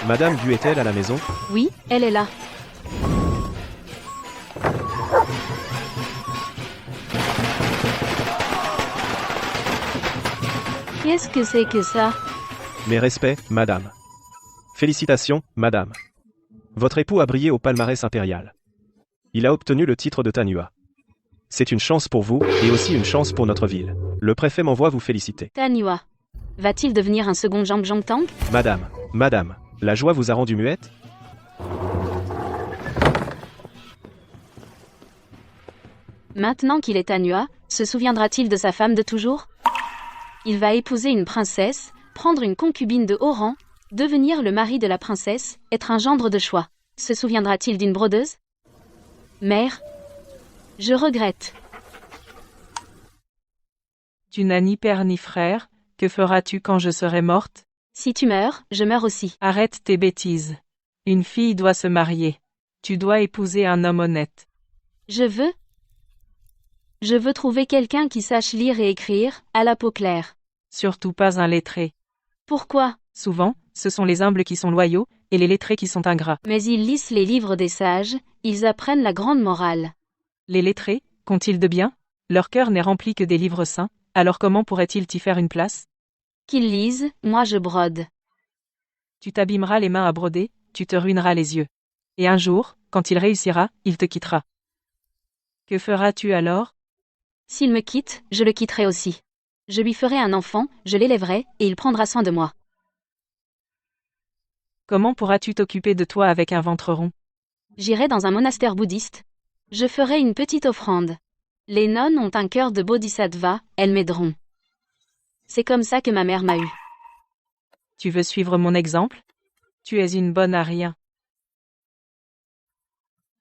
Madame Gu est-elle à la maison? Oui, elle est là. Qu'est-ce que c'est que ça? Mes respects, madame. Félicitations, madame. Votre époux a brillé au palmarès impérial. Il a obtenu le titre de Tanua. C'est une chance pour vous, et aussi une chance pour notre ville. Le préfet m'envoie vous féliciter. Tanua. Va-t-il devenir un second Jang-Jang-Tang? Madame, la joie vous a rendu muette? Maintenant qu'il est Tanua, se souviendra-t-il de sa femme de toujours? Il va épouser une princesse, prendre une concubine de haut rang, devenir le mari de la princesse, être un gendre de choix. Se souviendra-t-il d'une brodeuse? Mère, je regrette. Tu n'as ni père ni frère, que feras-tu quand je serai morte? Si tu meurs, je meurs aussi. Arrête tes bêtises. Une fille doit se marier. Tu dois épouser un homme honnête. Je veux trouver quelqu'un qui sache lire et écrire, à la peau claire. Surtout pas un lettré. Pourquoi? Souvent, ce sont les humbles qui sont loyaux, et les lettrés qui sont ingrats. Mais ils lisent les livres des sages, ils apprennent la grande morale. Les lettrés, qu'ont-ils de bien? Leur cœur n'est rempli que des livres saints, alors comment pourraient-ils t'y faire une place? Qu'ils lisent, moi je brode. Tu t'abîmeras les mains à broder, tu te ruineras les yeux. Et un jour, quand il réussira, il te quittera. Que feras-tu alors? S'il me quitte, je le quitterai aussi. Je lui ferai un enfant, je l'élèverai, et il prendra soin de moi. Comment pourras-tu t'occuper de toi avec un ventre rond? J'irai dans un monastère bouddhiste. Je ferai une petite offrande. Les nonnes ont un cœur de bodhisattva, elles m'aideront. C'est comme ça que ma mère m'a eu. Tu veux suivre mon exemple? Tu es une bonne à rien.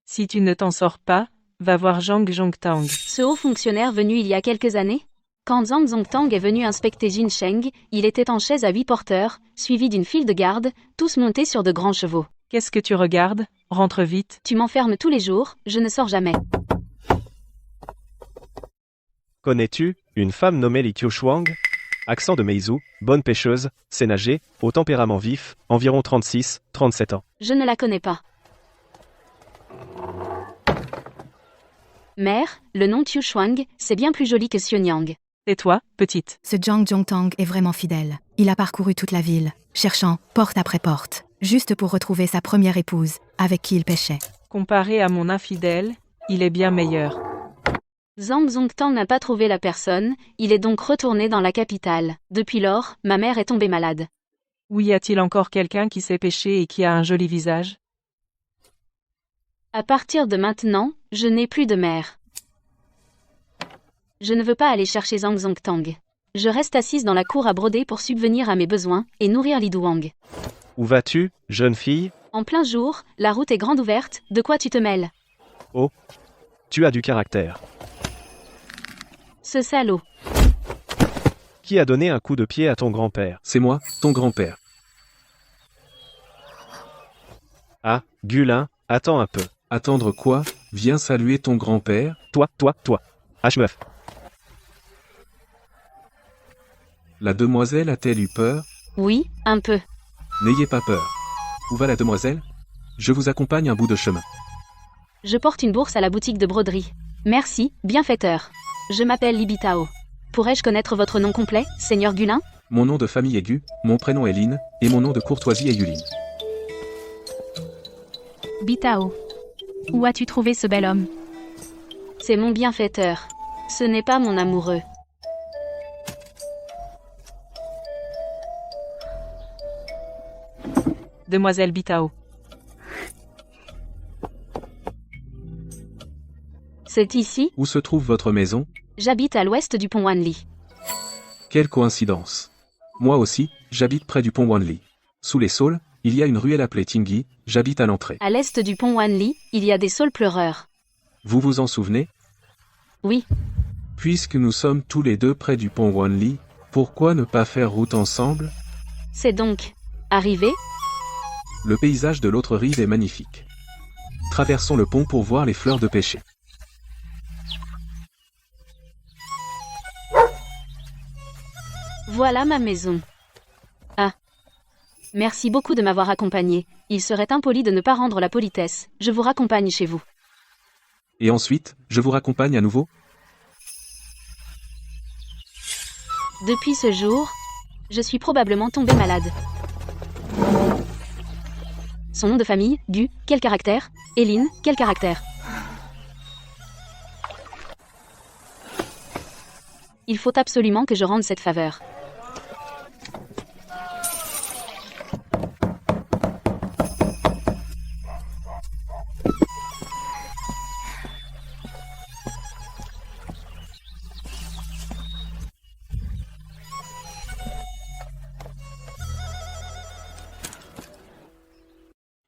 Si tu ne t'en sors pas, va voir Jang-Jong-Tang. Ce haut fonctionnaire venu il y a quelques années? Quand Zhang Zongtang est venu inspecter Jinsheng, il était en chaise à 8 porteurs, suivi d'une file de gardes, tous montés sur de grands chevaux. Qu'est-ce que tu regardes? Rentre vite. Tu m'enfermes tous les jours, je ne sors jamais. Connais-tu une femme nommée Li Qiushuang? Accent de Meizu, bonne pêcheuse, sait nager, au tempérament vif, environ 36-37 ans. Je ne la connais pas. Mère, le nom Qiu Shuang, c'est bien plus joli que Xionyang. Et toi, petite? Ce Zhang Zhongtang est vraiment fidèle. Il a parcouru toute la ville, cherchant, porte après porte, juste pour retrouver sa première épouse, avec qui il pêchait. Comparé à mon infidèle, il est bien meilleur. Zhang Zongtang n'a pas trouvé la personne, il est donc retourné dans la capitale. Depuis lors, ma mère est tombée malade. Où y a-t-il encore quelqu'un qui sait pêcher et qui a un joli visage? À partir de maintenant, je n'ai plus de mère. Je ne veux pas aller chercher Zhang Zongtang. Je reste assise dans la cour à broder pour subvenir à mes besoins et nourrir Li Duwang. Où vas-tu, jeune fille? En plein jour, la route est grande ouverte, de quoi tu te mêles? Oh, tu as du caractère. Ce salaud. Qui a donné un coup de pied à ton grand-père? C'est moi, ton grand-père. Ah, Gulin, attends un peu. Attendre quoi? Viens saluer ton grand-père. Toi. H9. La demoiselle a-t-elle eu peur? Oui, un peu. N'ayez pas peur. Où va la demoiselle? Je vous accompagne un bout de chemin. Je porte une bourse à la boutique de broderie. Merci, bienfaiteur. Je m'appelle Li Bitao. Pourrais-je connaître votre nom complet, Seigneur Gulin? Mon nom de famille est Gu, mon prénom est Lin, et mon nom de courtoisie est Yulin. Bitao. Où as-tu trouvé ce bel homme? C'est mon bienfaiteur. Ce n'est pas mon amoureux. Demoiselle Bitao. C'est ici? Où se trouve votre maison? J'habite à l'ouest du pont Wanli. Quelle coïncidence. Moi aussi, j'habite près du pont Wanli. Sous les saules, il y a une ruelle appelée Tingyi, j'habite à l'entrée. À l'est du pont Wanli, il y a des saules pleureurs. Vous vous en souvenez? Oui. Puisque nous sommes tous les deux près du pont Wanli, pourquoi ne pas faire route ensemble? C'est donc arrivé? Le paysage de l'autre rive est magnifique. Traversons le pont pour voir les fleurs de pêcher. Voilà ma maison. Ah. Merci beaucoup de m'avoir accompagné. Il serait impoli de ne pas rendre la politesse. Je vous raccompagne chez vous. Et ensuite, je vous raccompagne à nouveau? Depuis ce jour, je suis probablement tombée malade. Son nom de famille, Gu, quel caractère? Eileen, quel caractère? Il faut absolument que je rende cette faveur.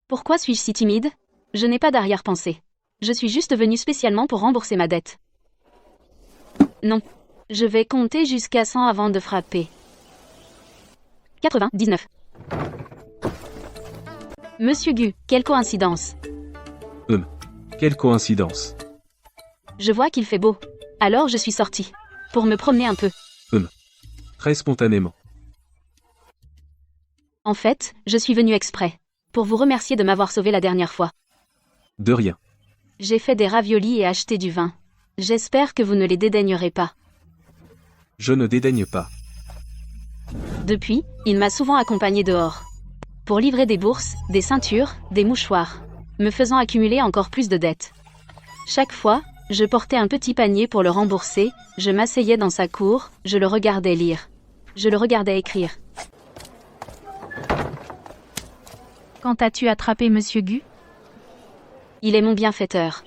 Pourquoi suis-je si timide? Je n'ai pas d'arrière-pensée. Je suis juste venue spécialement pour rembourser ma dette. Non. Je vais compter jusqu'à 100 avant de frapper. 99. Monsieur Gu, quelle coïncidence. Quelle coïncidence. Je vois qu'il fait beau. Alors je suis sortie. Pour me promener un peu. Très spontanément. En fait, je suis venue exprès. Pour vous remercier de m'avoir sauvé la dernière fois. De rien. J'ai fait des raviolis et acheté du vin. J'espère que vous ne les dédaignerez pas. Je ne dédaigne pas. Depuis, il m'a souvent accompagné dehors. Pour livrer des bourses, des ceintures, des mouchoirs. Me faisant accumuler encore plus de dettes. Chaque fois, je portais un petit panier pour le rembourser, je m'asseyais dans sa cour, je le regardais lire. Je le regardais écrire. Quand as-tu attrapé Monsieur Gu? Il est mon bienfaiteur.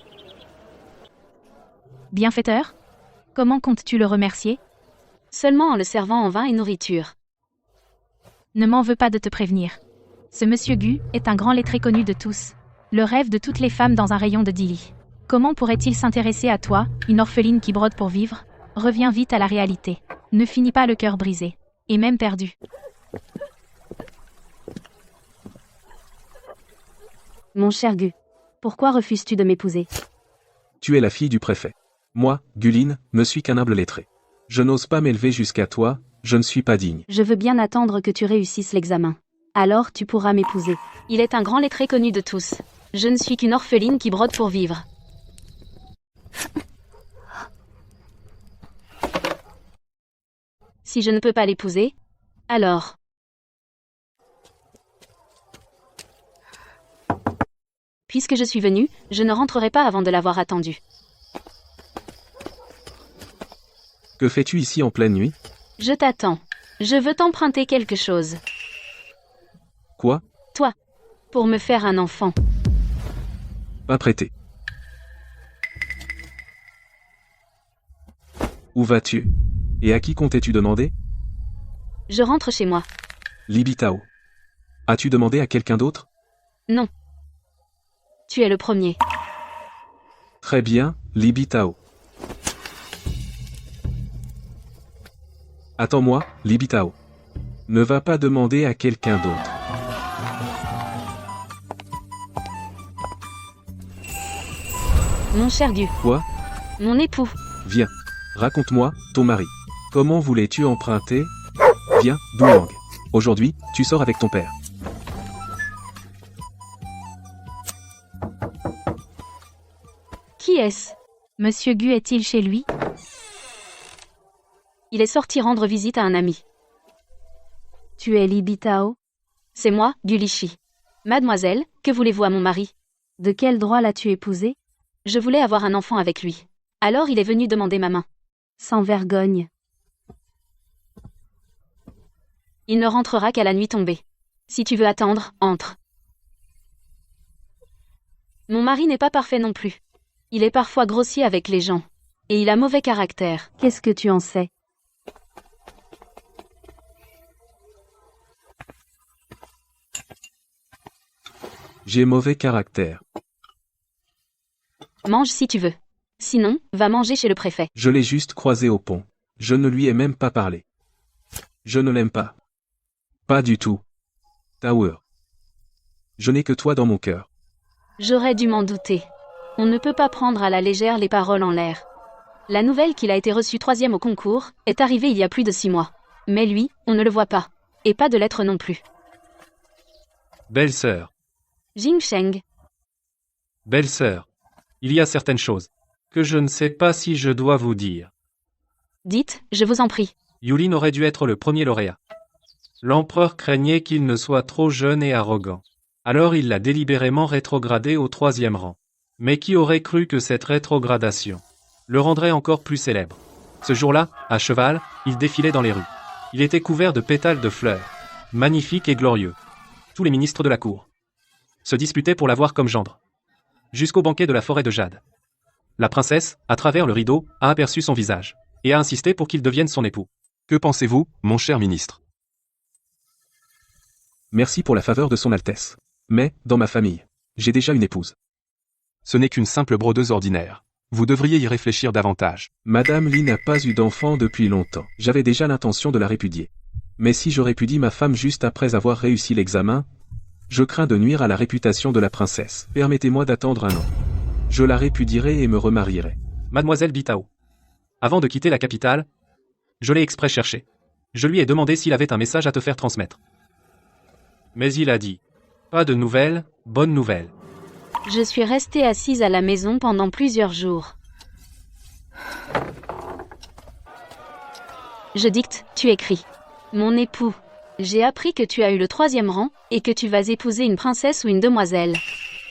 Bienfaiteur? Comment comptes-tu le remercier? Seulement en le servant en vin et nourriture. Ne m'en veux pas de te prévenir. Ce Monsieur Gu est un grand lettré connu de tous. Le rêve de toutes les femmes dans un rayon de Dili. Comment pourrait-il s'intéresser à toi, une orpheline qui brode pour vivre? Reviens vite à la réalité. Ne finis pas le cœur brisé. Et même perdu. Mon cher Gu, pourquoi refuses-tu de m'épouser? Tu es la fille du préfet. Moi, Guline, ne suis qu'un humble lettré. Je n'ose pas m'élever jusqu'à toi, je ne suis pas digne. Je veux bien attendre que tu réussisses l'examen. Alors tu pourras m'épouser. Il est un grand lettré connu de tous. Je ne suis qu'une orpheline qui brode pour vivre. Si je ne peux pas l'épouser, alors... Puisque je suis venue, je ne rentrerai pas avant de l'avoir attendu. Que fais-tu ici en pleine nuit? Je t'attends. Je veux t'emprunter quelque chose. Quoi? Toi. Pour me faire un enfant. Pas prêté. Où vas-tu? Et à qui comptais-tu demander? Je rentre chez moi. Libitao. As-tu demandé à quelqu'un d'autre? Non. Tu es le premier. Très bien, Libitao. Attends-moi, Libitao. Ne va pas demander à quelqu'un d'autre. Mon cher Gu. Quoi? Mon époux. Viens. Raconte-moi, ton mari. Comment voulais-tu emprunter? Viens, Doulang. Aujourd'hui, tu sors avec ton père. Qui est-ce? Monsieur Gu est-il chez lui? Il est sorti rendre visite à un ami. Tu es Libitao? C'est moi, Gulichi. Mademoiselle, que voulez-vous à mon mari? De quel droit l'as-tu épousé? Je voulais avoir un enfant avec lui. Alors il est venu demander ma main. Sans vergogne. Il ne rentrera qu'à la nuit tombée. Si tu veux attendre, entre. Mon mari n'est pas parfait non plus. Il est parfois grossier avec les gens. Et il a mauvais caractère. Qu'est-ce que tu en sais? J'ai mauvais caractère. Mange si tu veux. Sinon, va manger chez le préfet. Je l'ai juste croisé au pont. Je ne lui ai même pas parlé. Je ne l'aime pas. Pas du tout. Tower. Je n'ai que toi dans mon cœur. J'aurais dû m'en douter. On ne peut pas prendre à la légère les paroles en l'air. La nouvelle qu'il a été reçu 3e au concours est arrivée il y a plus de 6 mois. Mais lui, on ne le voit pas. Et pas de lettre non plus. Belle-sœur, Jingsheng. belle-sœur. Il y a certaines choses que je ne sais pas si je dois vous dire. Dites, je vous en prie. Yulin aurait dû être le premier lauréat. L'empereur craignait qu'il ne soit trop jeune et arrogant. Alors il l'a délibérément rétrogradé au 3e rang. Mais qui aurait cru que cette rétrogradation le rendrait encore plus célèbre? Ce jour-là, à cheval, il défilait dans les rues. Il était couvert de pétales de fleurs, magnifique et glorieux. Tous les ministres de la cour se disputaient pour l'avoir comme gendre. Jusqu'au banquet de la forêt de jade. La princesse, à travers le rideau, a aperçu son visage, et a insisté pour qu'il devienne son époux. Que pensez-vous, mon cher ministre? Merci pour la faveur de son Altesse. Mais, dans ma famille, j'ai déjà une épouse. Ce n'est qu'une simple brodeuse ordinaire. Vous devriez y réfléchir davantage. Madame Li n'a pas eu d'enfant depuis longtemps. J'avais déjà l'intention de la répudier. Mais si je répudie ma femme juste après avoir réussi l'examen, je crains de nuire à la réputation de la princesse. Permettez-moi d'attendre 1 an. Je la répudierai et me remarierai. Mademoiselle Bitao. Avant de quitter la capitale, je l'ai exprès cherché. Je lui ai demandé s'il avait un message à te faire transmettre. Mais il a dit, pas de nouvelles, bonne nouvelle. Je suis restée assise à la maison pendant plusieurs jours. Je dicte, tu écris. Mon époux, j'ai appris que tu as eu le 3e rang, et que tu vas épouser une princesse ou une demoiselle.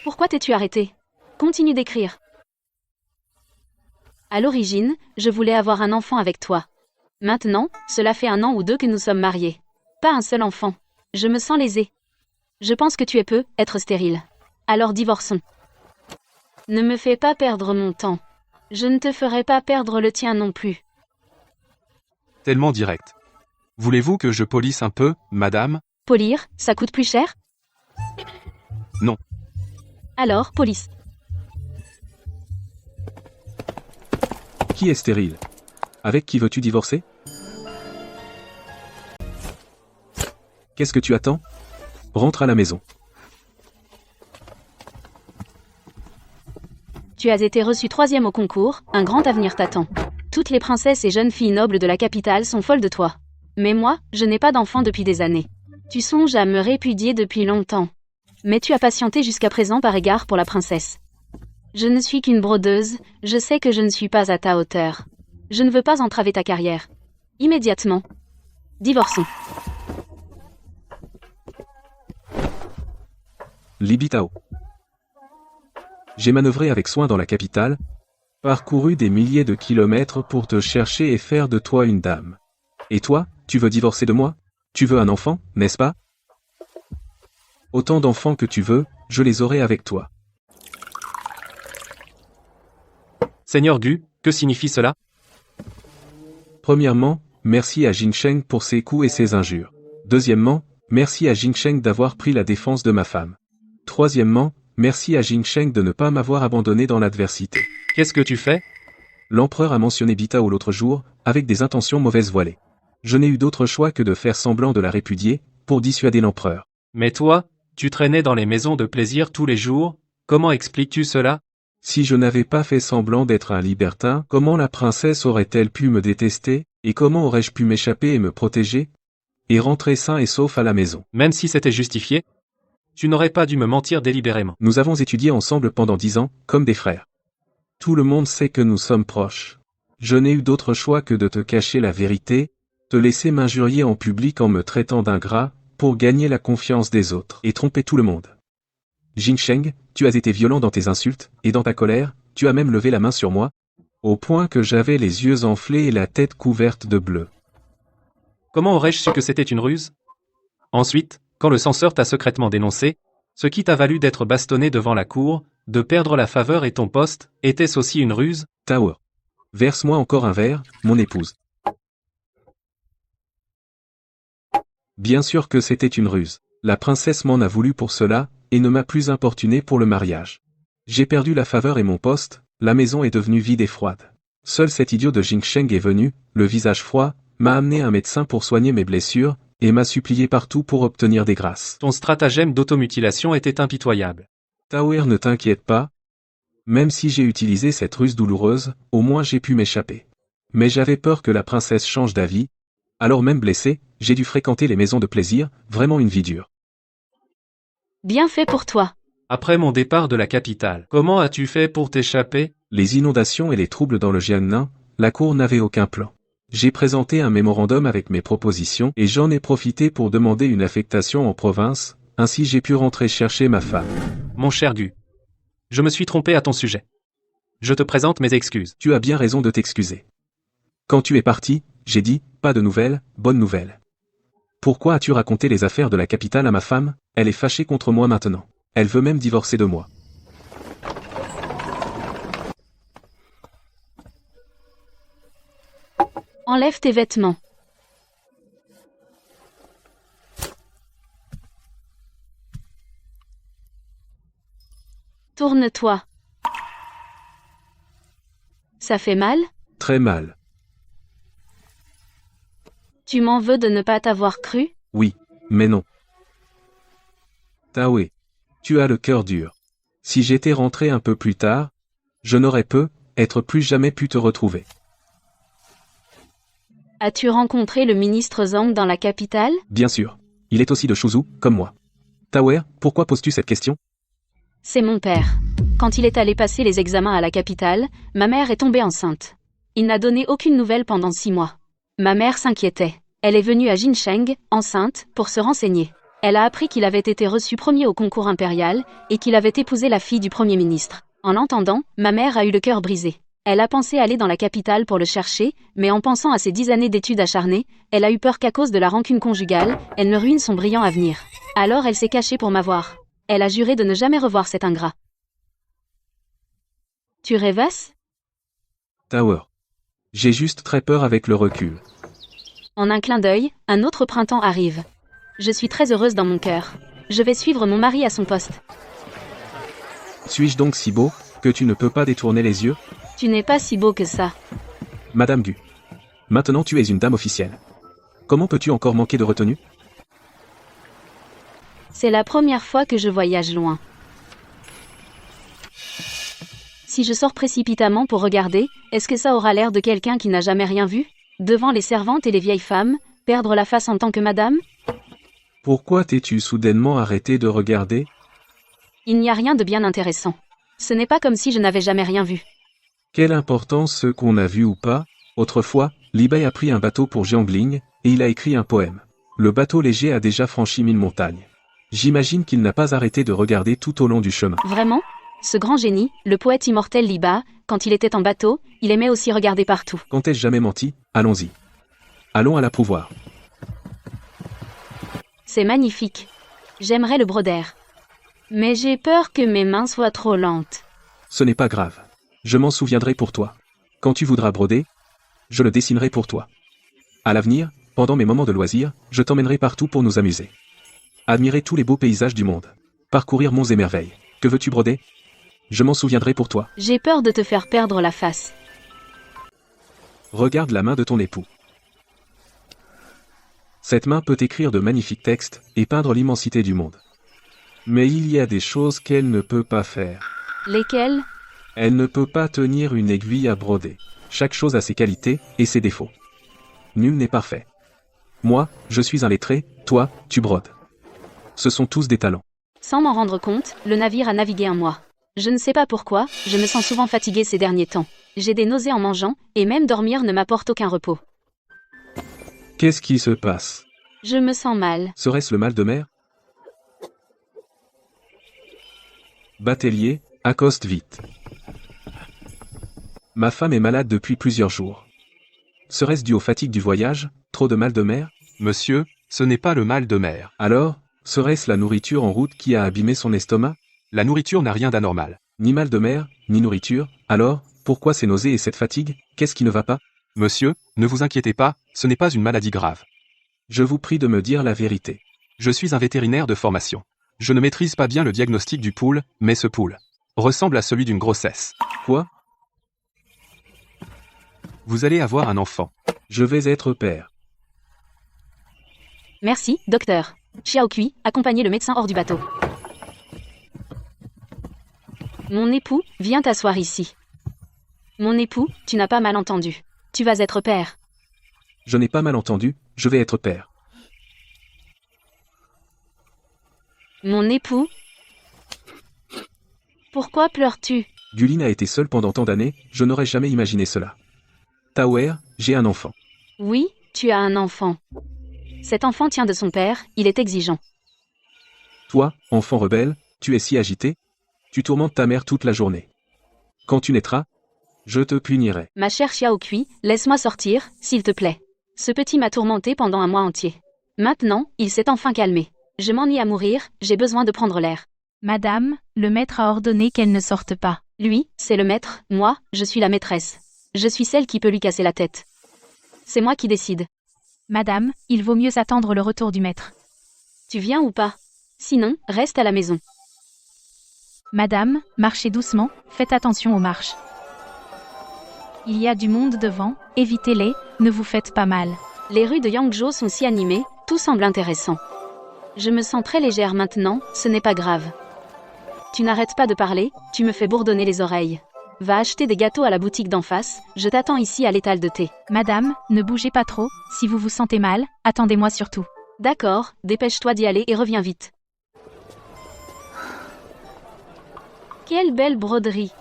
Pourquoi t'es-tu arrêté? Continue d'écrire. À l'origine, je voulais avoir un enfant avec toi. Maintenant, cela fait 1 an ou 2 que nous sommes mariés. Pas un seul enfant. Je me sens lésée. Je pense que tu es peu, être stérile. Alors divorçons. Ne me fais pas perdre mon temps. Je ne te ferai pas perdre le tien non plus. Tellement direct. Voulez-vous que je polisse un peu, madame? Polir, ça coûte plus cher? Non. Alors, police. Qui est stérile? Avec qui veux-tu divorcer? Qu'est-ce que tu attends? Rentre à la maison. Tu as été reçu 3e au concours, un grand avenir t'attend. Toutes les princesses et jeunes filles nobles de la capitale sont folles de toi. Mais moi, je n'ai pas d'enfant depuis des années. Tu songes à me répudier depuis longtemps. Mais tu as patienté jusqu'à présent par égard pour la princesse. Je ne suis qu'une brodeuse, je sais que je ne suis pas à ta hauteur. Je ne veux pas entraver ta carrière. Immédiatement. Divorçons. Li Bitao. J'ai manœuvré avec soin dans la capitale, parcouru des milliers de kilomètres pour te chercher et faire de toi une dame. Et toi, tu veux divorcer de moi? Tu veux un enfant, n'est-ce pas? Autant d'enfants que tu veux, je les aurai avec toi. Seigneur Gu, que signifie cela? Premièrement, merci à Jingsheng pour ses coups et ses injures. Deuxièmement, merci à Jingsheng d'avoir pris la défense de ma femme. Troisièmement, merci à Jingsheng de ne pas m'avoir abandonné dans l'adversité. Qu'est-ce que tu fais? L'empereur a mentionné Bitao l'autre jour, avec des intentions mauvaises voilées. Je n'ai eu d'autre choix que de faire semblant de la répudier, pour dissuader l'empereur. Mais toi, tu traînais dans les maisons de plaisir tous les jours, comment expliques-tu cela? Si je n'avais pas fait semblant d'être un libertin, comment la princesse aurait-elle pu me détester, et comment aurais-je pu m'échapper et me protéger, et rentrer sain et sauf à la maison? Même si c'était justifié? Tu n'aurais pas dû me mentir délibérément. Nous avons étudié ensemble pendant 10 ans, comme des frères. Tout le monde sait que nous sommes proches. Je n'ai eu d'autre choix que de te cacher la vérité, te laisser m'injurier en public en me traitant d'ingrat, pour gagner la confiance des autres, et tromper tout le monde. Jingsheng, tu as été violent dans tes insultes, et dans ta colère, tu as même levé la main sur moi, au point que j'avais les yeux enflés et la tête couverte de bleu. Comment aurais-je su que c'était une ruse? Ensuite, quand le censeur t'a secrètement dénoncé, ce qui t'a valu d'être bastonné devant la cour, de perdre la faveur et ton poste, était-ce aussi une ruse? Tower. Verse-moi encore un verre, mon épouse. Bien sûr que c'était une ruse. La princesse m'en a voulu pour cela, et ne m'a plus importuné pour le mariage. J'ai perdu la faveur et mon poste, la maison est devenue vide et froide. Seul cet idiot de Jingsheng est venu, le visage froid, m'a amené un médecin pour soigner mes blessures, et m'a supplié partout pour obtenir des grâces. Ton stratagème d'automutilation était impitoyable. Tower, ne t'inquiète pas. Même si j'ai utilisé cette ruse douloureuse, au moins j'ai pu m'échapper. Mais j'avais peur que la princesse change d'avis, alors même blessé, j'ai dû fréquenter les maisons de plaisir, vraiment une vie dure. Bien fait pour toi. Après mon départ de la capitale, comment as-tu fait pour t'échapper? Les inondations et les troubles dans le Jiangnan, la cour n'avait aucun plan. J'ai présenté un mémorandum avec mes propositions et j'en ai profité pour demander une affectation en province, ainsi j'ai pu rentrer chercher ma femme. Mon cher Gu. Je me suis trompé à ton sujet. Je te présente mes excuses. Tu as bien raison de t'excuser. Quand tu es parti, j'ai dit, pas de nouvelles, bonne nouvelle. Pourquoi as-tu raconté les affaires de la capitale à ma femme? Elle est fâchée contre moi maintenant. Elle veut même divorcer de moi. Enlève tes vêtements. Tourne-toi. Ça fait mal? Très mal. Tu m'en veux de ne pas t'avoir cru? Oui, mais non. Taoué, tu as le cœur dur. Si j'étais rentré un peu plus tard, je n'aurais être plus jamais pu te retrouver. As-tu rencontré le ministre Zhang dans la capitale? Bien sûr. Il est aussi de Shuzhou, comme moi. Taouer, pourquoi poses-tu cette question? C'est mon père. Quand il est allé passer les examens à la capitale, ma mère est tombée enceinte. Il n'a donné aucune nouvelle pendant 6 mois. Ma mère s'inquiétait. Elle est venue à Jincheng, enceinte, pour se renseigner. Elle a appris qu'il avait été reçu premier au concours impérial et qu'il avait épousé la fille du Premier ministre. En l'entendant, ma mère a eu le cœur brisé. Elle a pensé aller dans la capitale pour le chercher, mais en pensant à ses 10 années d'études acharnées, elle a eu peur qu'à cause de la rancune conjugale, elle ne ruine son brillant avenir. Alors elle s'est cachée pour m'avoir. Elle a juré de ne jamais revoir cet ingrat. Tu rêvasses? Taouer. J'ai juste très peur avec le recul. En un clin d'œil, un autre printemps arrive. Je suis très heureuse dans mon cœur. Je vais suivre mon mari à son poste. Suis-je donc si beau, que tu ne peux pas détourner les yeux? Tu n'es pas si beau que ça. Madame Gu. Maintenant tu es une dame officielle. Comment peux-tu encore manquer de retenue? C'est la première fois que je voyage loin. Si je sors précipitamment pour regarder, est-ce que ça aura l'air de quelqu'un qui n'a jamais rien vu? Devant les servantes et les vieilles femmes, perdre la face en tant que madame? Pourquoi t'es-tu soudainement arrêté de regarder? Il n'y a rien de bien intéressant. Ce n'est pas comme si je n'avais jamais rien vu. Quelle importance ce qu'on a vu ou pas? Autrefois, Li Bai a pris un bateau pour Jiangling, et il a écrit un poème. Le bateau léger a déjà franchi 1000 montagnes. J'imagine qu'il n'a pas arrêté de regarder tout au long du chemin. Vraiment? Ce grand génie, le poète immortel Li Bai, quand il était en bateau, il aimait aussi regarder partout. Quand ai-je jamais menti? Allons-y. Allons à l'approuvoir. C'est magnifique. J'aimerais le broder. Mais j'ai peur que mes mains soient trop lentes. Ce n'est pas grave. Je m'en souviendrai pour toi. Quand tu voudras broder, je le dessinerai pour toi. À l'avenir, pendant mes moments de loisirs, je t'emmènerai partout pour nous amuser. Admirer tous les beaux paysages du monde. Parcourir monts et merveilles. Que veux-tu broder? Je m'en souviendrai pour toi. J'ai peur de te faire perdre la face. Regarde la main de ton époux. Cette main peut écrire de magnifiques textes et peindre l'immensité du monde. Mais il y a des choses qu'elle ne peut pas faire. Lesquelles? Elle ne peut pas tenir une aiguille à broder. Chaque chose a ses qualités et ses défauts. Nul n'est parfait. Moi, je suis un lettré, toi, tu brodes. Ce sont tous des talents. Sans m'en rendre compte, le navire a navigué un mois. Je ne sais pas pourquoi, je me sens souvent fatiguée ces derniers temps. J'ai des nausées en mangeant, et même dormir ne m'apporte aucun repos. Qu'est-ce qui se passe? Je me sens mal. Serait-ce le mal de mer? Batelier, accoste vite. Ma femme est malade depuis plusieurs jours. Serait-ce dû aux fatigues du voyage, trop de mal de mer? Monsieur, ce n'est pas le mal de mer. Alors, serait-ce la nourriture en route qui a abîmé son estomac? La nourriture n'a rien d'anormal. Ni mal de mer, ni nourriture, alors, pourquoi ces nausées et cette fatigue? Qu'est-ce qui ne va pas? Monsieur, ne vous inquiétez pas, ce n'est pas une maladie grave. Je vous prie de me dire la vérité. Je suis un vétérinaire de formation. Je ne maîtrise pas bien le diagnostic du poule, mais ce poule ressemble à celui d'une grossesse. Quoi? Vous allez avoir un enfant. Je vais être père. Merci, docteur. Xiao Kui, accompagnez le médecin hors du bateau. Mon époux, viens t'asseoir ici. Mon époux, tu n'as pas mal entendu. Tu vas être père. Je n'ai pas mal entendu, je vais être père. Mon époux? Pourquoi pleures-tu? Gulin a été seule pendant tant d'années, je n'aurais jamais imaginé cela. Taouer, j'ai un enfant. Oui, tu as un enfant. Cet enfant tient de son père, il est exigeant. Toi, enfant rebelle, tu es si agité. Tu tourmentes ta mère toute la journée. Quand tu naîtras, je te punirai. Ma chère Xiao Kui, laisse-moi sortir, s'il te plaît. Ce petit m'a tourmenté pendant un mois entier. Maintenant, il s'est enfin calmé. Je m'ennuie à mourir, j'ai besoin de prendre l'air. Madame, le maître a ordonné qu'elle ne sorte pas. Lui, c'est le maître, moi, je suis la maîtresse. Je suis celle qui peut lui casser la tête. C'est moi qui décide. Madame, il vaut mieux attendre le retour du maître. Tu viens ou pas? Sinon, reste à la maison. Madame, marchez doucement, faites attention aux marches. Il y a du monde devant, évitez-les, ne vous faites pas mal. Les rues de Yangzhou sont si animées, tout semble intéressant. Je me sens très légère maintenant, ce n'est pas grave. Tu n'arrêtes pas de parler, tu me fais bourdonner les oreilles. Va acheter des gâteaux à la boutique d'en face, je t'attends ici à l'étal de thé. Madame, ne bougez pas trop, si vous vous sentez mal, attendez-moi surtout. D'accord, dépêche-toi d'y aller et reviens vite. Quelle belle broderie!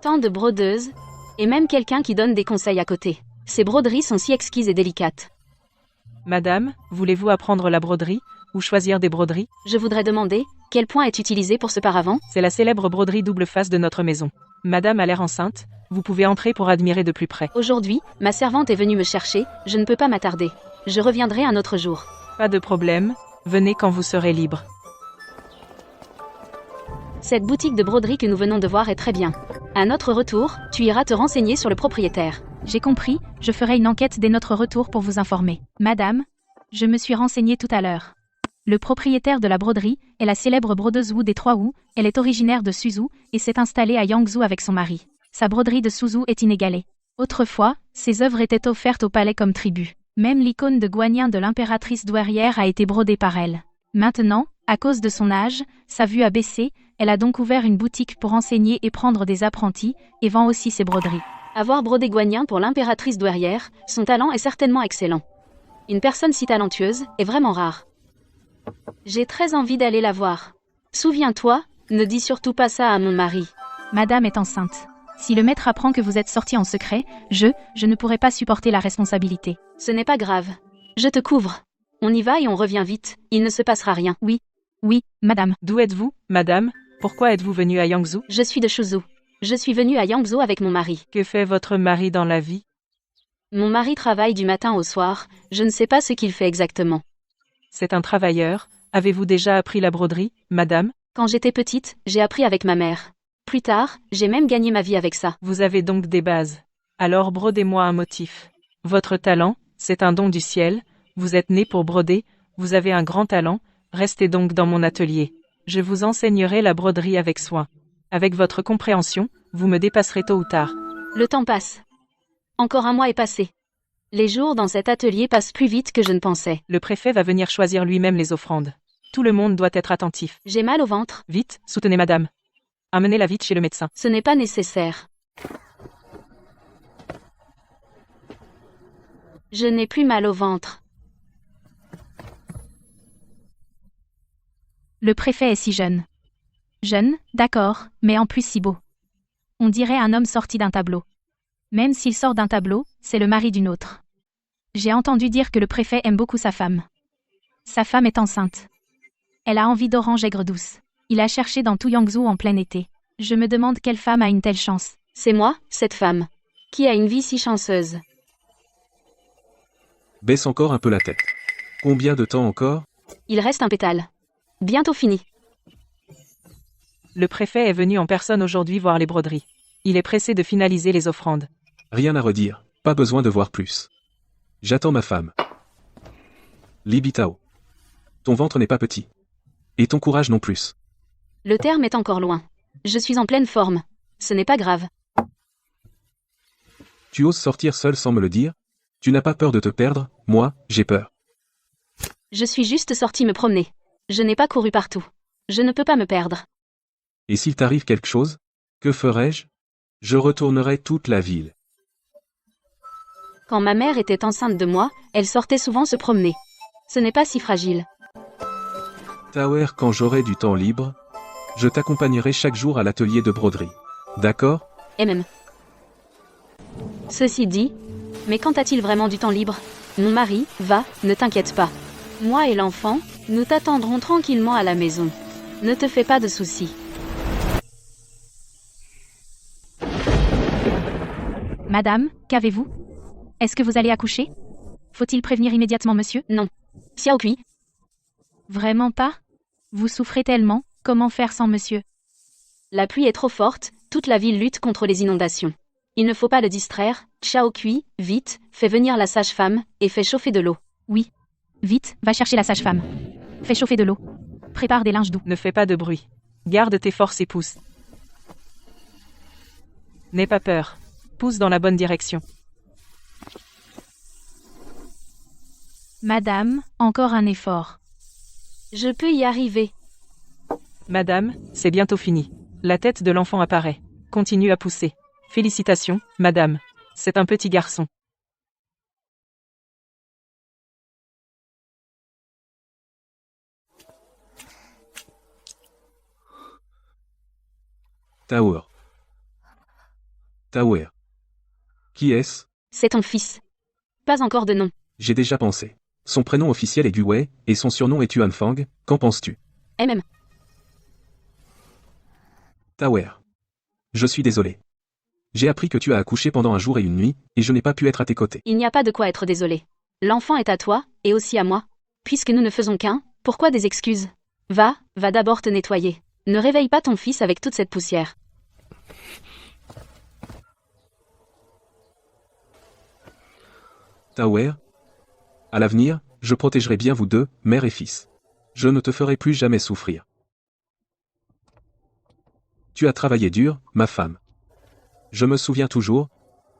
Tant de brodeuses, et même quelqu'un qui donne des conseils à côté. Ces broderies sont si exquises et délicates. Madame, voulez-vous apprendre la broderie, ou choisir des broderies? Je voudrais demander, quel point est utilisé pour ce paravent? C'est la célèbre broderie double face de notre maison. Madame a l'air enceinte, vous pouvez entrer pour admirer de plus près. Aujourd'hui, ma servante est venue me chercher, je ne peux pas m'attarder. Je reviendrai un autre jour. Pas de problème, venez quand vous serez libre. Cette boutique de broderie que nous venons de voir est très bien. À notre retour, tu iras te renseigner sur le propriétaire. J'ai compris, je ferai une enquête dès notre retour pour vous informer. Madame, je me suis renseignée tout à l'heure. Le propriétaire de la broderie est la célèbre brodeuse Wu des 3 Wu, elle est originaire de Suzhou et s'est installée à Yangzhou avec son mari. Sa broderie de Suzhou est inégalée. Autrefois, ses œuvres étaient offertes au palais comme tribut. Même l'icône de Guanyin de l'impératrice douairière a été brodée par elle. Maintenant, à cause de son âge, sa vue a baissé, elle a donc ouvert une boutique pour enseigner et prendre des apprentis, et vend aussi ses broderies. Avoir brodé Guanyin pour l'impératrice douairière, son talent est certainement excellent. Une personne si talentueuse est vraiment rare. J'ai très envie d'aller la voir. Souviens-toi, ne dis surtout pas ça à mon mari. Madame est enceinte. Si le maître apprend que vous êtes sorti en secret, je ne pourrai pas supporter la responsabilité. Ce n'est pas grave. Je te couvre. On y va et on revient vite, il ne se passera rien. Oui, madame. D'où êtes-vous, madame? Pourquoi êtes-vous venue à Yangzhou? Je suis de Shuzhou. Je suis venue à Yangzhou avec mon mari. Que fait votre mari dans la vie? Mon mari travaille du matin au soir, je ne sais pas ce qu'il fait exactement. C'est un travailleur. Avez-vous déjà appris la broderie, madame? Quand j'étais petite, j'ai appris avec ma mère. Plus tard, j'ai même gagné ma vie avec ça. Vous avez donc des bases. Alors brodez-moi un motif. Votre talent, c'est un don du ciel, vous êtes né pour broder, vous avez un grand talent, restez donc dans mon atelier. Je vous enseignerai la broderie avec soin. Avec votre compréhension, vous me dépasserez tôt ou tard. Le temps passe. Encore un mois est passé. Les jours dans cet atelier passent plus vite que je ne pensais. Le préfet va venir choisir lui-même les offrandes. Tout le monde doit être attentif. J'ai mal au ventre. Vite, soutenez madame. Amenez-la vite chez le médecin. Ce n'est pas nécessaire. Je n'ai plus mal au ventre. Le préfet est si jeune. Jeune, d'accord, mais en plus si beau. On dirait un homme sorti d'un tableau. Même s'il sort d'un tableau, c'est le mari d'une autre. J'ai entendu dire que le préfet aime beaucoup sa femme. Sa femme est enceinte. Elle a envie d'orange aigre douce. Il a cherché dans tout Yangzhou en plein été. Je me demande quelle femme a une telle chance. C'est moi, cette femme. Qui a une vie si chanceuse. Baisse encore un peu la tête. Combien de temps encore? Il reste un pétale. Bientôt fini. Le préfet est venu en personne aujourd'hui voir les broderies. Il est pressé de finaliser les offrandes. Rien à redire, pas besoin de voir plus. J'attends ma femme. Li Bitao. Ton ventre n'est pas petit. Et ton courage non plus. Le terme est encore loin. Je suis en pleine forme. Ce n'est pas grave. Tu oses sortir seul sans me le dire? Tu n'as pas peur de te perdre? Moi, j'ai peur. Je suis juste sortie me promener. Je n'ai pas couru partout. Je ne peux pas me perdre. Et s'il t'arrive quelque chose? Que ferais-je? Je retournerai toute la ville. Quand ma mère était enceinte de moi, elle sortait souvent se promener. Ce n'est pas si fragile. Tower, quand j'aurai du temps libre, je t'accompagnerai chaque jour à l'atelier de broderie. D'accord? Et même. Ceci dit, mais quand a-t-il vraiment du temps libre? Mon mari, va, ne t'inquiète pas. Moi et l'enfant, nous t'attendrons tranquillement à la maison. Ne te fais pas de soucis. Madame, qu'avez-vous? Est-ce que vous allez accoucher? Faut-il prévenir immédiatement monsieur? Non. Xiao Kui, Vraiment pas? Vous souffrez tellement, comment faire sans monsieur? la pluie est trop forte, toute la ville lutte contre les inondations. Il ne faut pas le distraire, Xiao Kui, vite, fais venir la sage-femme, et fais chauffer de l'eau. Oui. Vite, va chercher la sage-femme. Fais chauffer de l'eau. Prépare des linges doux. Ne fais pas de bruit. Garde tes forces et pousse. N'aie pas peur. Pousse dans la bonne direction. Madame, encore un effort. Je peux y arriver. Madame, c'est bientôt fini. La tête de l'enfant apparaît. Continue à pousser. Félicitations, madame. C'est un petit garçon. Tower. Tower. Qui est-ce? C'est ton fils. Pas encore de nom. J'ai déjà pensé. Son prénom officiel est Gu Wei, et son surnom est Yuan Fang. Qu'en penses-tu? MM. Tower. Je suis désolé. J'ai appris que tu as accouché pendant un jour et une nuit, et je n'ai pas pu être à tes côtés. Il n'y a pas de quoi être désolé. L'enfant est à toi, et aussi à moi. Puisque nous ne faisons qu'un, pourquoi des excuses? Va d'abord te nettoyer. Ne réveille pas ton fils avec toute cette poussière. Tower. À l'avenir, je protégerai bien vous deux, mère et fils. Je ne te ferai plus jamais souffrir. Tu as travaillé dur, ma femme. Je me souviens toujours.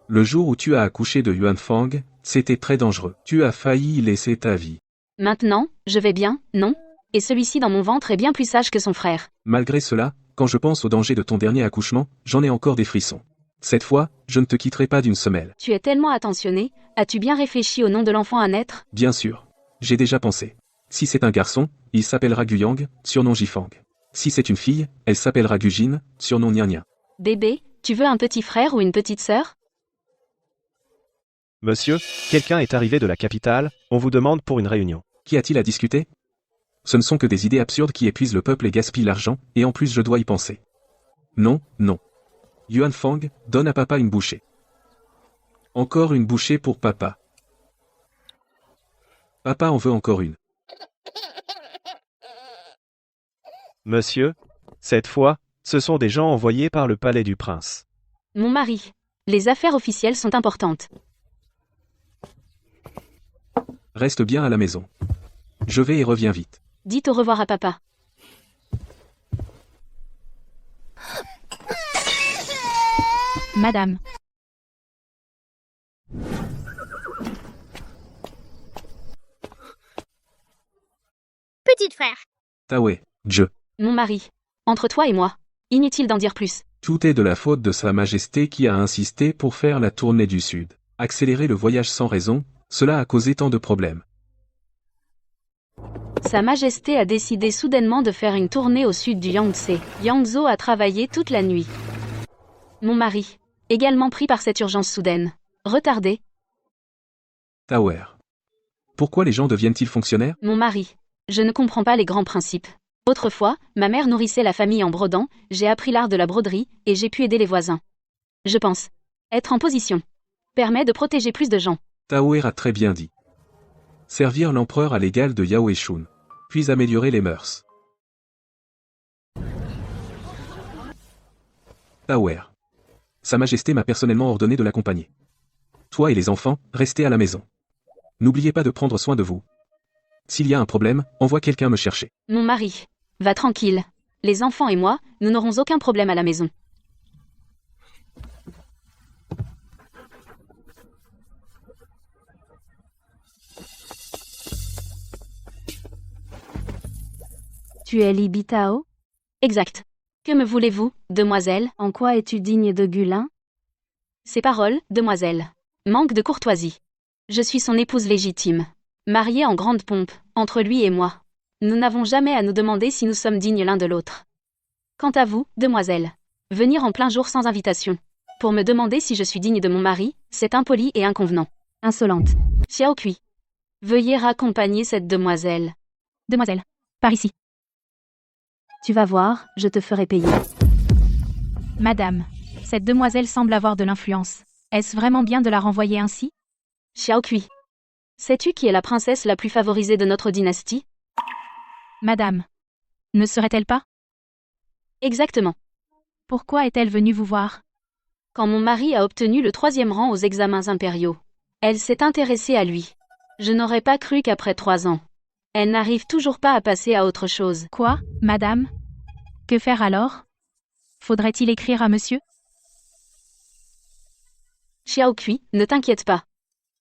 Le jour où tu as accouché de Yuan Fang, c'était très dangereux. Tu as failli y laisser ta vie. Maintenant, je vais bien, non? Et celui-ci dans mon ventre est bien plus sage que son frère. Malgré cela, quand je pense au danger de ton dernier accouchement, j'en ai encore des frissons. Cette fois, je ne te quitterai pas d'une semelle. Tu es tellement attentionné, as-tu bien réfléchi au nom de l'enfant à naître? Bien sûr. J'ai déjà pensé. Si c'est un garçon, il s'appellera Guyang, surnom Jifang. Si c'est une fille, elle s'appellera Gujin, surnom Nia. Bébé, tu veux un petit frère ou une petite sœur? Monsieur, quelqu'un est arrivé de la capitale, on vous demande pour une réunion. Qu'y a-t-il à discuter? Ce ne sont que des idées absurdes qui épuisent le peuple et gaspillent l'argent, et en plus je dois y penser. Non, non. Yuan Fang, donne à papa une bouchée. Encore une bouchée pour papa. Papa en veut encore une. Monsieur, cette fois, ce sont des gens envoyés par le palais du prince. Mon mari. Les affaires officielles sont importantes. Reste bien à la maison. Je vais et reviens vite. Dites au revoir à papa. Madame. Petit frère. Taoué, je. Mon mari. Entre toi et moi. Inutile d'en dire plus. Tout est de la faute de Sa Majesté qui a insisté pour faire la tournée du Sud. Accélérer le voyage sans raison, cela a causé tant de problèmes. Sa Majesté a décidé soudainement de faire une tournée au sud du Yangtze. Yangzhou a travaillé toute la nuit. Mon mari. Également pris par cette urgence soudaine. Retardé. Tower. Pourquoi les gens deviennent-ils fonctionnaires? Mon mari. Je ne comprends pas les grands principes. Autrefois, ma mère nourrissait la famille en brodant, j'ai appris l'art de la broderie, et j'ai pu aider les voisins. Je pense. Être en position. Permet de protéger plus de gens. Tower a très bien dit. Servir l'empereur à l'égal de Yao et Shun. Puis améliorer les mœurs. Tower. Sa Majesté m'a personnellement ordonné de l'accompagner. Toi et les enfants, restez à la maison. N'oubliez pas de prendre soin de vous. S'il y a un problème, envoie quelqu'un me chercher. Mon mari. Va tranquille. Les enfants et moi, nous n'aurons aucun problème à la maison. Tu es Li Bitao? Exact. Que me voulez-vous, demoiselle? En quoi es-tu digne de Gulin? Ces paroles, demoiselle. Manque de courtoisie. Je suis son épouse légitime. Mariée en grande pompe, entre lui et moi. Nous n'avons jamais à nous demander si nous sommes dignes l'un de l'autre. Quant à vous, demoiselle, venir en plein jour sans invitation, pour me demander si je suis digne de mon mari, c'est impoli et inconvenant. Insolente. Xiao Kui. Veuillez raccompagner cette demoiselle. Demoiselle, par ici. Tu vas voir, je te ferai payer. Madame, cette demoiselle semble avoir de l'influence. Est-ce vraiment bien de la renvoyer ainsi? Xiao Kui. Sais-tu qui est la princesse la plus favorisée de notre dynastie? Madame. Ne serait-elle pas? Exactement. Pourquoi est-elle venue vous voir? Quand mon mari a obtenu le 3e rang aux examens impériaux, elle s'est intéressée à lui. Je n'aurais pas cru qu'après 3 ans, elle n'arrive toujours pas à passer à autre chose. Quoi, madame? Que faire alors? Faudrait-il écrire à monsieur? Xiao Kui, ne t'inquiète pas.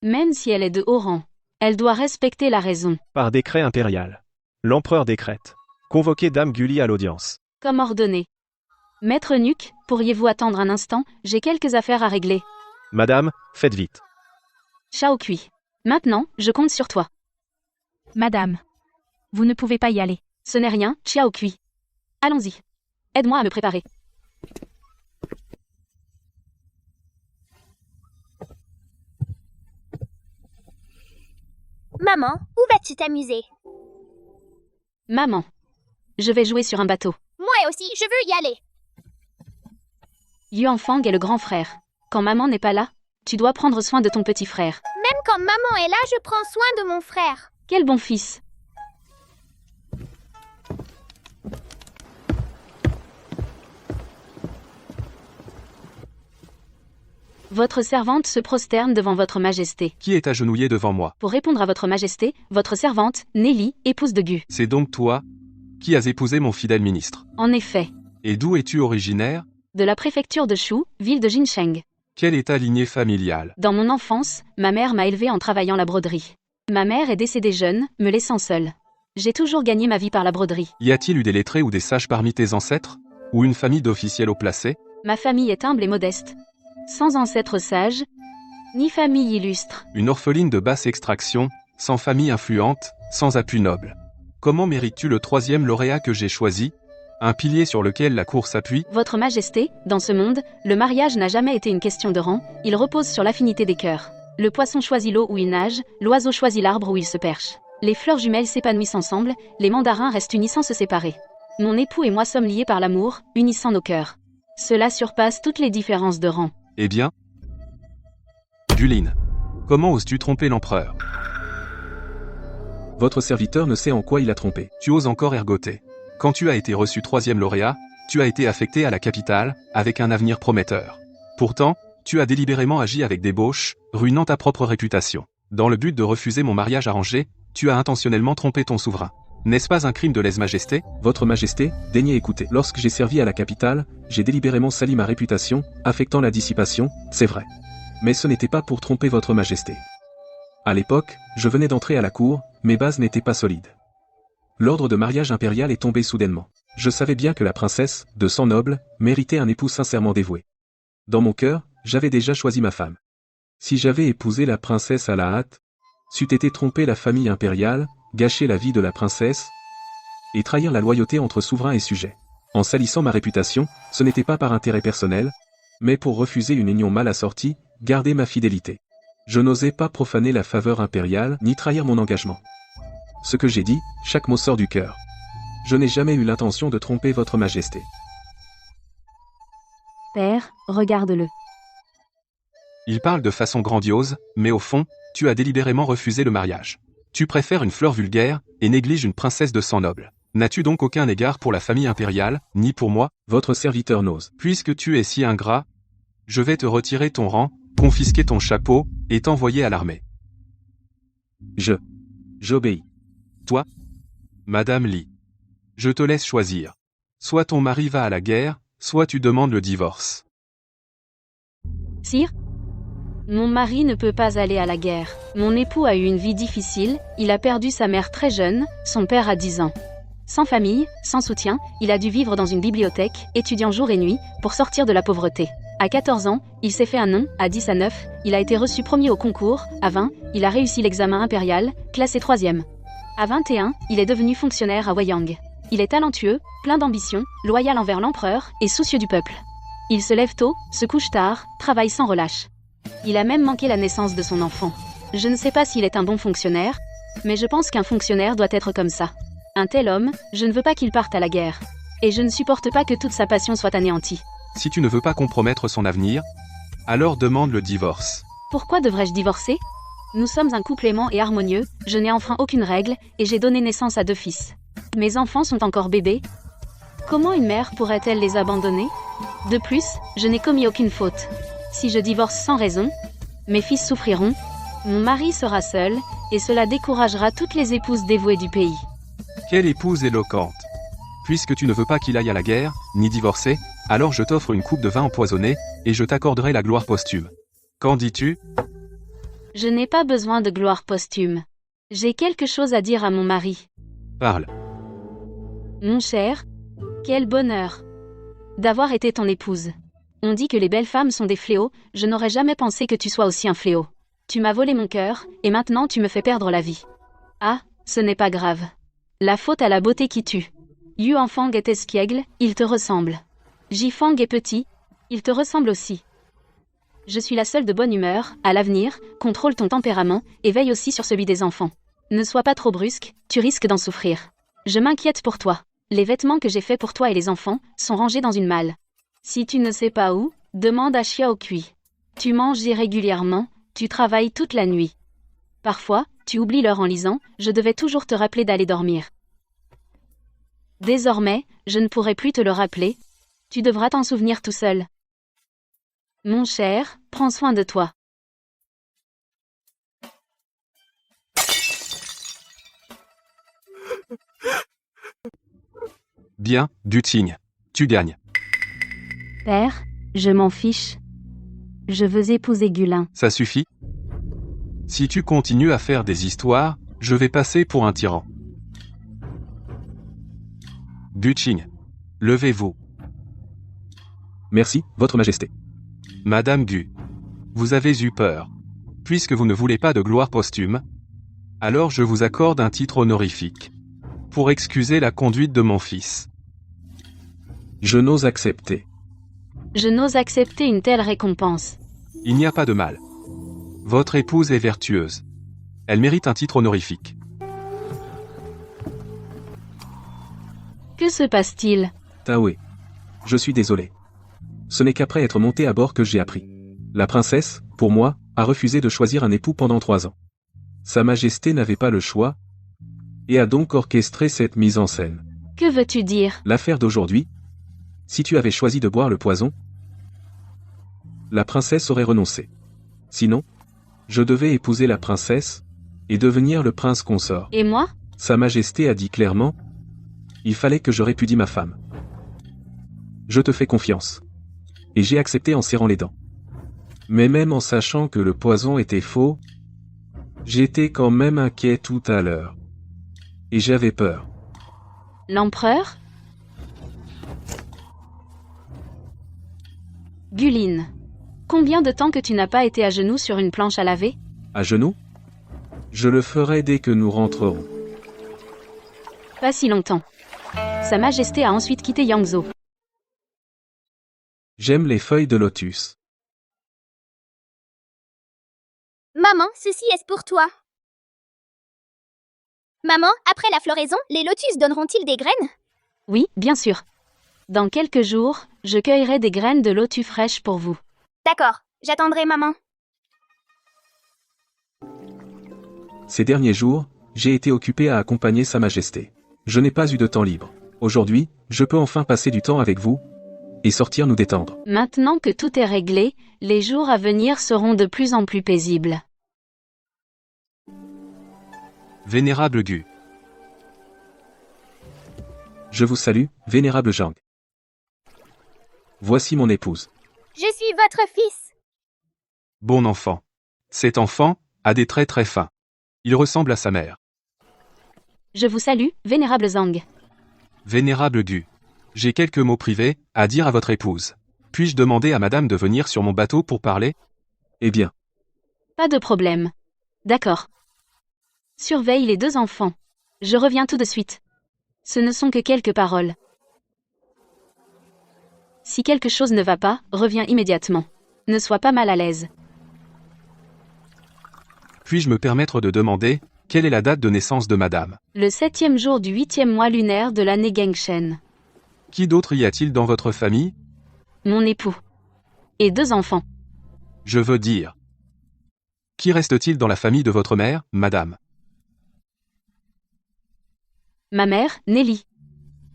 Même si elle est de haut rang, elle doit respecter la raison. Par décret impérial. L'empereur décrète. Convoquez Dame Gulli à l'audience. Comme ordonné. Maître Nuc, pourriez-vous attendre un instant? J'ai quelques affaires à régler. Madame, faites vite. Xiao Kui. Maintenant, je compte sur toi. Madame. Vous ne pouvez pas y aller. Ce n'est rien, Xiao Kui. Allons-y. Aide-moi à me préparer. Maman, où vas-tu t'amuser? Maman. Je vais jouer sur un bateau. Moi aussi, je veux y aller. Yuanfang est le grand frère. Quand maman n'est pas là, tu dois prendre soin de ton petit frère. Même quand maman est là, je prends soin de mon frère. Quel bon fils. Votre servante se prosterne devant votre majesté. Qui est agenouillé devant moi? Pour répondre à votre majesté, votre servante, Nelly, épouse de Gu. C'est donc toi qui as épousé mon fidèle ministre. En effet. Et d'où es-tu originaire? De la préfecture de Shu, ville de Jincheng. Quelle est ta lignée familiale? Dans mon enfance, ma mère m'a élevée en travaillant la broderie. Ma mère est décédée jeune, me laissant seule. J'ai toujours gagné ma vie par la broderie. Y a-t-il eu des lettrés ou des sages parmi tes ancêtres? Ou une famille d'officiels haut placés? Ma famille est humble et modeste. Sans ancêtres sages, ni famille illustre. Une orpheline de basse extraction, sans famille influente, sans appui noble. Comment mérites-tu le 3e lauréat que j'ai choisi? Un pilier sur lequel la cour s'appuie? Votre Majesté, dans ce monde, le mariage n'a jamais été une question de rang, il repose sur l'affinité des cœurs. Le poisson choisit l'eau où il nage, l'oiseau choisit l'arbre où il se perche. Les fleurs jumelles s'épanouissent ensemble, les mandarins restent unis sans se séparer. Mon époux et moi sommes liés par l'amour, unissant nos cœurs. Cela surpasse toutes les différences de rang. Eh bien, Guline, comment oses-tu tromper l'empereur? Votre serviteur ne sait en quoi il a trompé. Tu oses encore ergoter. Quand tu as été reçu 3e lauréat, tu as été affecté à la capitale, avec un avenir prometteur. Pourtant, tu as délibérément agi avec débauche, ruinant ta propre réputation. Dans le but de refuser mon mariage arrangé, tu as intentionnellement trompé ton souverain. N'est-ce pas un crime de lèse-majesté? Votre Majesté, daignez écouter. Lorsque j'ai servi à la capitale, j'ai délibérément sali ma réputation, affectant la dissipation, c'est vrai. Mais ce n'était pas pour tromper votre Majesté. À l'époque, je venais d'entrer à la cour, mes bases n'étaient pas solides. L'ordre de mariage impérial est tombé soudainement. Je savais bien que la princesse, de sang noble, méritait un époux sincèrement dévoué. Dans mon cœur, j'avais déjà choisi ma femme. Si j'avais épousé la princesse à la hâte, c'eût été tromper la famille impériale, gâcher la vie de la princesse, et trahir la loyauté entre souverain et sujet. En salissant ma réputation, ce n'était pas par intérêt personnel, mais pour refuser une union mal assortie, garder ma fidélité. Je n'osais pas profaner la faveur impériale, ni trahir mon engagement. Ce que j'ai dit, chaque mot sort du cœur. Je n'ai jamais eu l'intention de tromper votre Majesté. Père, regarde-le. Il parle de façon grandiose, mais au fond, tu as délibérément refusé le mariage. Tu préfères une fleur vulgaire, et négliges une princesse de sang noble. N'as-tu donc aucun égard pour la famille impériale, ni pour moi? Votre serviteur n'ose. Puisque tu es si ingrat, je vais te retirer ton rang, confisquer ton chapeau, et t'envoyer à l'armée. J'obéis. Toi, Madame Li, je te laisse choisir. Soit ton mari va à la guerre, soit tu demandes le divorce. Sire, mon mari ne peut pas aller à la guerre. Mon époux a eu une vie difficile, il a perdu sa mère très jeune, son père à 10 ans. Sans famille, sans soutien, il a dû vivre dans une bibliothèque, étudiant jour et nuit, pour sortir de la pauvreté. À 14 ans, il s'est fait un nom, à 10 à 9, il a été reçu premier au concours, à 20, il a réussi l'examen impérial, classé 3e. À 21, il est devenu fonctionnaire à Wayang. Il est talentueux, plein d'ambition, loyal envers l'empereur et soucieux du peuple. Il se lève tôt, se couche tard, travaille sans relâche. Il a même manqué la naissance de son enfant. Je ne sais pas s'il est un bon fonctionnaire, mais je pense qu'un fonctionnaire doit être comme ça. Un tel homme, je ne veux pas qu'il parte à la guerre. Et je ne supporte pas que toute sa passion soit anéantie. Si tu ne veux pas compromettre son avenir, alors demande le divorce. Pourquoi devrais-je divorcer? Nous sommes un couple aimant et harmonieux, je n'ai enfreint aucune règle, et j'ai donné naissance à 2 fils. Mes enfants sont encore bébés. Comment une mère pourrait-elle les abandonner? De plus, je n'ai commis aucune faute. Si je divorce sans raison, mes fils souffriront, mon mari sera seul, et cela découragera toutes les épouses dévouées du pays. Quelle épouse éloquente! Puisque tu ne veux pas qu'il aille à la guerre, ni divorcer, alors je t'offre une coupe de vin empoisonné, et je t'accorderai la gloire posthume. Qu'en dis-tu? Je n'ai pas besoin de gloire posthume. J'ai quelque chose à dire à mon mari. Parle. Mon cher, quel bonheur d'avoir été ton épouse. On dit que les belles femmes sont des fléaux, je n'aurais jamais pensé que tu sois aussi un fléau. Tu m'as volé mon cœur, et maintenant tu me fais perdre la vie. Ah, ce n'est pas grave. La faute à la beauté qui tue. Yuan Fang est espiègle, il te ressemble. Ji Fang est petit, il te ressemble aussi. Je suis la seule de bonne humeur, à l'avenir, contrôle ton tempérament, et veille aussi sur celui des enfants. Ne sois pas trop brusque, tu risques d'en souffrir. Je m'inquiète pour toi. Les vêtements que j'ai faits pour toi et les enfants sont rangés dans une malle. Si tu ne sais pas où, demande à Xiao Kui. Tu manges irrégulièrement, tu travailles toute la nuit. Parfois, tu oublies l'heure en lisant, je devais toujours te rappeler d'aller dormir. Désormais, je ne pourrai plus te le rappeler. Tu devras t'en souvenir tout seul. Mon cher, prends soin de toi. Bien, Duting. Tu gagnes. Père, je m'en fiche. Je veux épouser Gulin. Ça suffit? Si tu continues à faire des histoires, je vais passer pour un tyran. Duting. Levez-vous. Merci, Votre Majesté. Madame Gu. Vous avez eu peur. Puisque vous ne voulez pas de gloire posthume, alors je vous accorde un titre honorifique. Pour excuser la conduite de mon fils. Je n'ose accepter. Je n'ose accepter une telle récompense. Il n'y a pas de mal. Votre épouse est vertueuse. Elle mérite un titre honorifique. Que se passe-t-il? Taoué. Je suis désolé. Ce n'est qu'après être monté à bord que j'ai appris. La princesse, pour moi, a refusé de choisir un époux pendant 3 ans. Sa Majesté n'avait pas le choix, et a donc orchestré cette mise en scène. Que veux-tu dire? L'affaire d'aujourd'hui, si tu avais choisi de boire le poison, la princesse aurait renoncé. Sinon, je devais épouser la princesse, et devenir le prince consort. Et moi? Sa Majesté a dit clairement, il fallait que je répudie ma femme. Je te fais confiance. Et j'ai accepté en serrant les dents. Mais même en sachant que le poison était faux, j'étais quand même inquiet tout à l'heure. Et j'avais peur. L'empereur? Guline. Combien de temps que tu n'as pas été à genoux sur une planche à laver? À genoux? Je le ferai dès que nous rentrerons. Pas si longtemps. Sa Majesté a ensuite quitté Yangzhou. J'aime les feuilles de lotus. Maman, ceci est pour toi. Maman, après la floraison, les lotus donneront-ils des graines? Oui, bien sûr. Dans quelques jours, je cueillerai des graines de lotus fraîches pour vous. D'accord, j'attendrai maman. Ces derniers jours, j'ai été occupé à accompagner Sa Majesté. Je n'ai pas eu de temps libre. Aujourd'hui, je peux enfin passer du temps avec vous, et sortir nous détendre. Maintenant que tout est réglé, les jours à venir seront de plus en plus paisibles. Vénérable Gu. Je vous salue, vénérable Zhang. Voici mon épouse. Je suis votre fils. Bon enfant. Cet enfant a des traits très fins. Il ressemble à sa mère. Je vous salue, vénérable Zhang. Vénérable Gu. J'ai quelques mots privés à dire à votre épouse. Puis-je demander à madame de venir sur mon bateau pour parler? Eh bien. Pas de problème. D'accord. Surveille les 2 enfants. Je reviens tout de suite. Ce ne sont que quelques paroles. Si quelque chose ne va pas, reviens immédiatement. Ne sois pas mal à l'aise. Puis-je me permettre de demander, quelle est la date de naissance de madame? Le 7e jour du 8e mois lunaire de l'année Gengshen. Qui d'autre y a-t-il dans votre famille? Mon époux. Et 2 enfants. Je veux dire. Qui reste-t-il dans la famille de votre mère, madame? Ma mère, Nelly.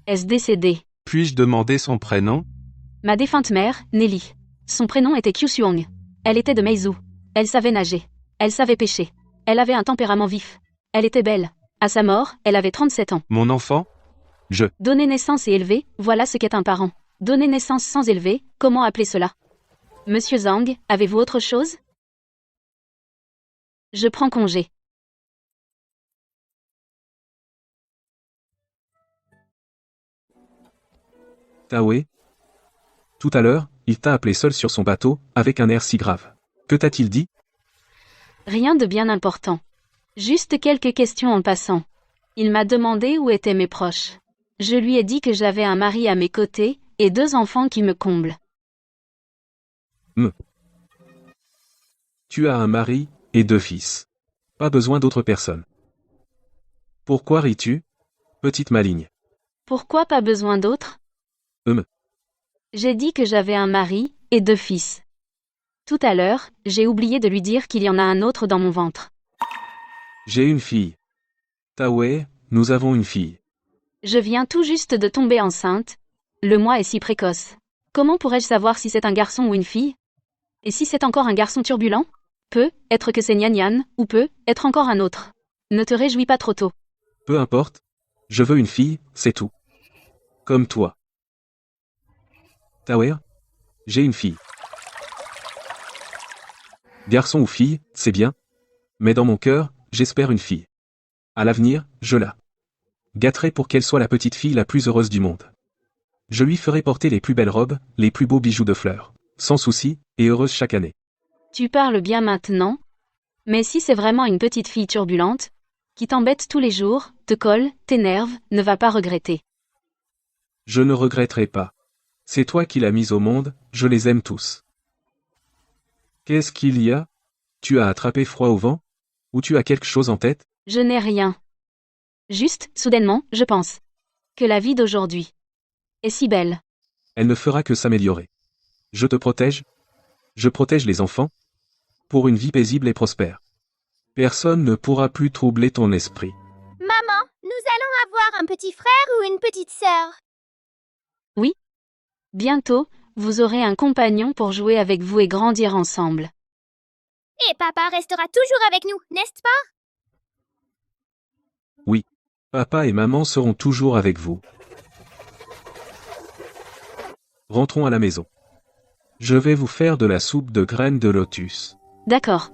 Est décédée. Puis-je demander son prénom? Ma défunte mère, Nelly. Son prénom était Kyusuong. Elle était de Meizhou. Elle savait nager. Elle savait pêcher. Elle avait un tempérament vif. Elle était belle. À sa mort, elle avait 37 ans. Mon enfant? Donner naissance et élever, voilà ce qu'est un parent. Donner naissance sans élever, comment appeler cela? Monsieur Zhang, avez-vous autre chose? Je prends congé. Taoué. Tout à l'heure, il t'a appelé seul sur son bateau, avec un air si grave. Que t'a-t-il dit? Rien de bien important. Juste quelques questions en passant. Il m'a demandé où étaient mes proches. Je lui ai dit que j'avais un mari à mes côtés, et 2 enfants qui me comblent. Tu as un mari, et 2 fils. Pas besoin d'autre personne. Pourquoi ris-tu, petite maligne? Pourquoi pas besoin d'autres? J'ai dit que j'avais un mari, et 2 fils. Tout à l'heure, j'ai oublié de lui dire qu'il y en a un autre dans mon ventre. J'ai une fille. Taoué, nous avons une fille. Je viens tout juste de tomber enceinte. Le mois est si précoce. Comment pourrais-je savoir si c'est un garçon ou une fille? Et si c'est encore un garçon turbulent? Peut être que c'est Nyan Nyan, ou peut être encore un autre. Ne te réjouis pas trop tôt. Peu importe. Je veux une fille, c'est tout. Comme toi. Taoué, j'ai une fille. Garçon ou fille, c'est bien. Mais dans mon cœur, j'espère une fille. À l'avenir, je la gâterai pour qu'elle soit la petite fille la plus heureuse du monde. Je lui ferai porter les plus belles robes, les plus beaux bijoux de fleurs, sans souci, et heureuse chaque année. Tu parles bien maintenant? Mais si c'est vraiment une petite fille turbulente, qui t'embête tous les jours, te colle, t'énerve, ne va pas regretter. Je ne regretterai pas. C'est toi qui l'as mise au monde, je les aime tous. Qu'est-ce qu'il y a? Tu as attrapé froid au vent? Ou tu as quelque chose en tête? Je n'ai rien. Juste, soudainement, je pense que la vie d'aujourd'hui est si belle. Elle ne fera que s'améliorer. Je te protège. Je protège les enfants. Pour une vie paisible et prospère. Personne ne pourra plus troubler ton esprit. Maman, nous allons avoir un petit frère ou une petite sœur? Bientôt, vous aurez un compagnon pour jouer avec vous et grandir ensemble. Et papa restera toujours avec nous, n'est-ce pas? Papa et maman seront toujours avec vous. Rentrons à la maison. Je vais vous faire de la soupe de graines de lotus. D'accord.